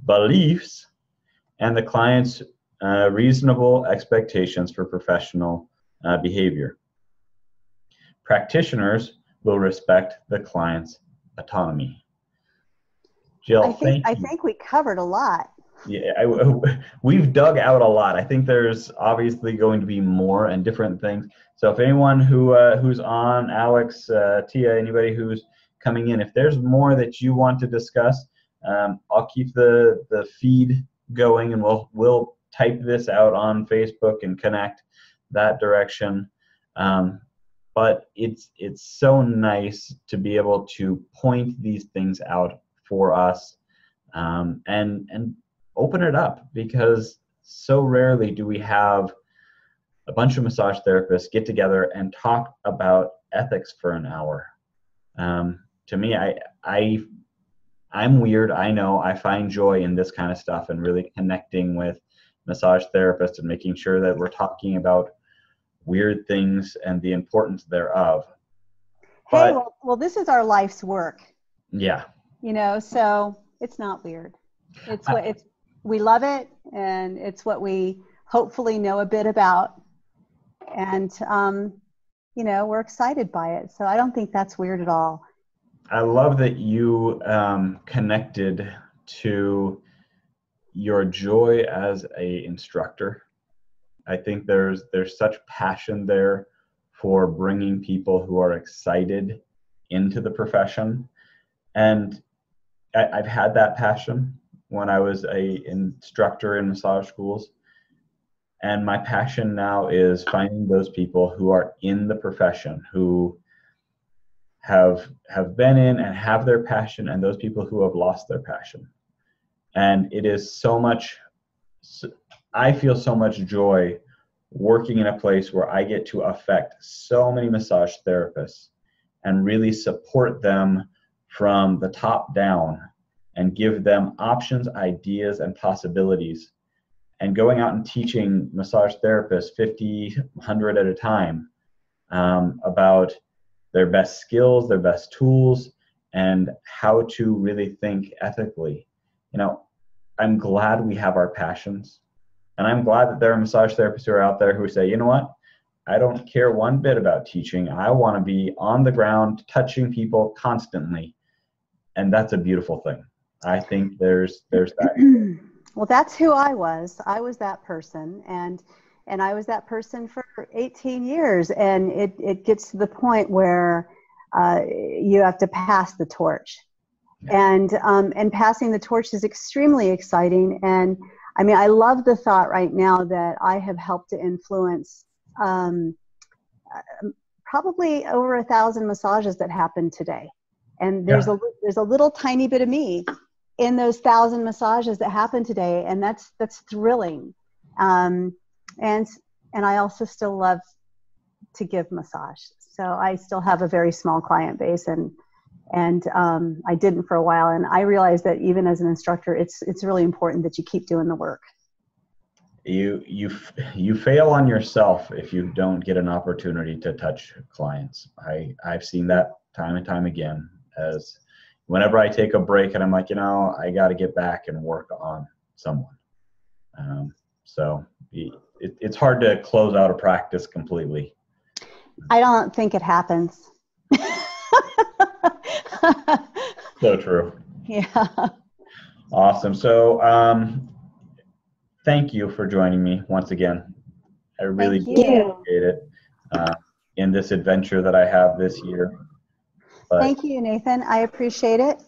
S3: beliefs, and the client's reasonable expectations for professional behavior. Practitioners will respect the client's autonomy. Jill,
S4: I think we covered a lot.
S3: Yeah, we've dug out a lot. I think there's obviously going to be more and different things. So if anyone who's on, Alex, Tia, anybody who's coming in, if there's more that you want to discuss, I'll keep the feed going, and we'll type this out on Facebook and connect that direction. But it's so nice to be able to point these things out for us. and open it up, because so rarely do we have a bunch of massage therapists get together and talk about ethics for an hour. To me, I'm weird. I know. I find joy in this kind of stuff and really connecting with massage therapists and making sure that we're talking about weird things and the importance thereof.
S4: Hey, well, this is our life's work.
S3: Yeah.
S4: So it's not weird. We love it, and it's what we hopefully know a bit about. And, we're excited by it. So I don't think that's weird at all.
S3: I love that you connected to your joy as a instructor. I think there's such passion there for bringing people who are excited into the profession. And I've had that passion when I was an instructor in massage schools. And my passion now is finding those people who are in the profession, who have been in and have their passion, and those people who have lost their passion. And it is so much, I feel so much joy working in a place where I get to affect so many massage therapists and really support them from the top down and give them options, ideas, and possibilities. And going out and teaching massage therapists 50, 100 at a time about their best skills, their best tools, and how to really think ethically. I'm glad we have our passions. And I'm glad that there are massage therapists who are out there who say, you know what? I don't care one bit about teaching. I want to be on the ground, touching people constantly. And that's a beautiful thing. I think there's that.
S4: Well, that's who I was. I was that person. And I was that person for 18 years. And it gets to the point where you have to pass the torch. Yeah. And passing the torch is extremely exciting. And I mean, I love the thought right now that I have helped to influence probably over 1,000 massages that happen today. And there's a little tiny bit of me in those 1,000 massages that happen today, and that's thrilling. And I also still love to give massage. So I still have a very small client base, and I didn't for a while. And I realized that even as an instructor, it's really important that you keep doing the work.
S3: You fail on yourself if you don't get an opportunity to touch clients. I've seen that time and time again, as whenever I take a break and I'm like, I got to get back and work on someone. So it's hard to close out a practice completely.
S4: I don't think it happens.
S3: So true.
S4: Yeah.
S3: Awesome. So thank you for joining me once again. I really appreciate it in this adventure that I have this year. But
S4: thank you, Nathan. I appreciate it.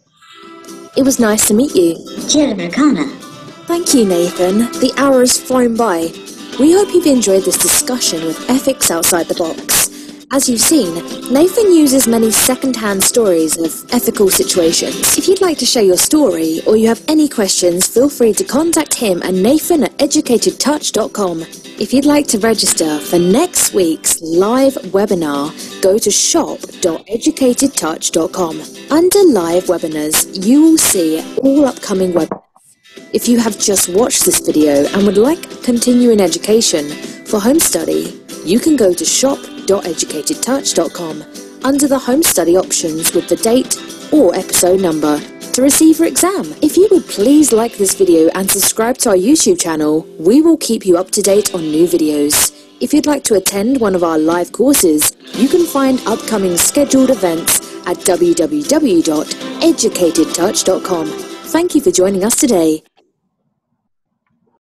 S1: It was nice to meet you. Thank you, Nathan. The hour has flown by. We hope you've enjoyed this discussion with Ethics Outside the Box. As you've seen, Nathan uses many second-hand stories of ethical situations. If you'd like to share your story or you have any questions, feel free to contact him and Nathan at educatedtouch.com. If you'd like to register for next week's live webinar, go to shop.educatedtouch.com. Under live webinars, you will see all upcoming webinars. If you have just watched this video and would like continuing education for home study, you can go to shop.educatedtouch.com under the home study options with the date or episode number to receive your exam. If you would please like this video and subscribe to our YouTube channel, we will keep you up to date on new videos. If you'd like to attend one of our live courses, you can find upcoming scheduled events at www.educatedtouch.com. Thank you for joining us today.